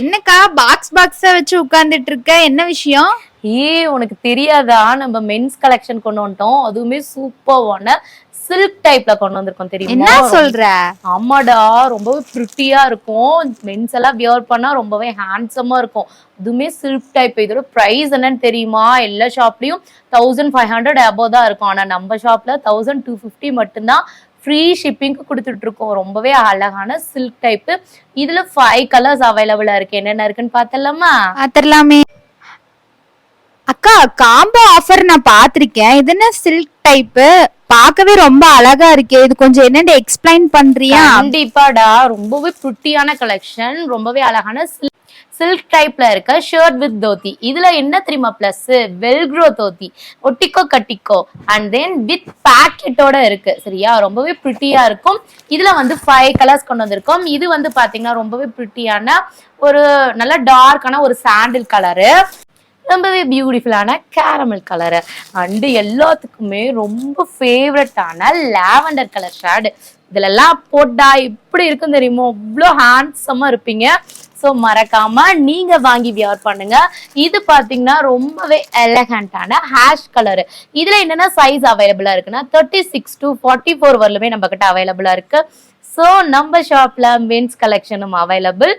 என்னக்கா பாக்ஸா வச்சு உட்கார்ந்துட்டு இருக்க? என்ன விஷயம்? உனக்கு தெரியாதா? நம்ம மென்ஸ் கலெக்ஷன் கொண்டு வந்துட்டோம். அதுவுமே சூப்பர்வான சில்க் டைப்ல கொண்டு வந்திருக்கோம் தெரியுமா? என்ன சொல்ற? ஆமாடா, ரொம்பவே பிரிட்டியா இருக்கும். மென்ஸ் எல்லாம் வியர் பண்ணா ரொம்பவே ஹேண்ட்ஸமா இருக்கும். அதுவுமே சில்க் டைப். இதோட பிரைஸ் என்னன்னு தெரியுமா? எல்லா ஷாப்லயும் 1500 above தான் இருக்கும். ஆனா நம்ம ஷாப்ல 1250 மட்டும்தான் ஃப்ரீ ஷிப்பிங்க்கு கொடுத்துட்டு இருக்கோம். ரொம்பவே அழகான சில்க் டைப். இதுல 5 கலர்ஸ் அவைலபிளா இருக்கு. என்னென்ன இருக்குன்னு பார்த்தலாமா? பாத்திரலாமே. அக்கா, காம்போ ஆஃபர் நான் பாத்திருக்கேன். இது என்ன சில்க் டைப்? பார்க்கவே ரொம்ப அழகா இருக்கே. இது கொஞ்சம் என்னன்னு எக்ஸ்பிளைன் பண்றியா? கண்டிப்பாடா, ரொம்பவே பிரிட்டியான கலெக்ஷன். ரொம்பவே அழகான சில்க் டைப்ல இருக்க ஷர்ட் வித் தோத்தி. இதுல என்ன தெரியுமா பிளஸ்? வெல்க்ரோ தோத்தி, ஒட்டிக்கோ கட்டிக்கோ அண்ட் தென் வித் பாக்கெட்டோட இருக்கு. சரியா? ரொம்பவே பிரிட்டியா இருக்கும். இதுல வந்து 5 கலர்ஸ் கொண்டு வந்திருக்கோம். இது வந்து பாத்தீங்கன்னா ரொம்பவே பிரிட்டியான ஒரு நல்ல டார்க்கான ஒரு சாண்டில் கலரு, ரொம்பவே பியூட்டிஃபுல்லான கேரமல் கலரு, அண்டு எல்லாத்துக்குமே ரொம்ப ஃபேவரட்டான லாவெண்டர் கலர் ஷேடு. இதுலலாம் போட்டா எப்படி இருக்கும் தெரியுமோ? அவ்வளோ ஹேண்ட்ஸமா இருப்பீங்க. ஸோ மறக்காம நீங்க வாங்கி வியர் பண்ணுங்க. இது பாத்தீங்கன்னா ரொம்பவே எலகண்டான ஹேஷ் கலரு. இதுல என்னென்ன சைஸ் அவைலபிளா இருக்குன்னா 36 to 44 வரலுமே நம்ம கிட்ட அவைலபிளா இருக்கு. ஸோ நம்ம ஷாப்ல மென்ஸ் கலெக்ஷனும் அவைலபிள்.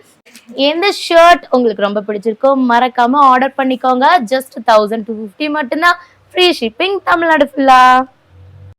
எந்த ஷர்ட் உங்களுக்கு ரொம்ப பிடிச்சிருக்கோ மறக்காம ஆர்டர் பண்ணிக்கோங்க. ஜஸ்ட் 1250 மட்டும்தான். ஃப்ரீ ஷிப்பிங் தமிழ்நாடு ஃபுல்லா.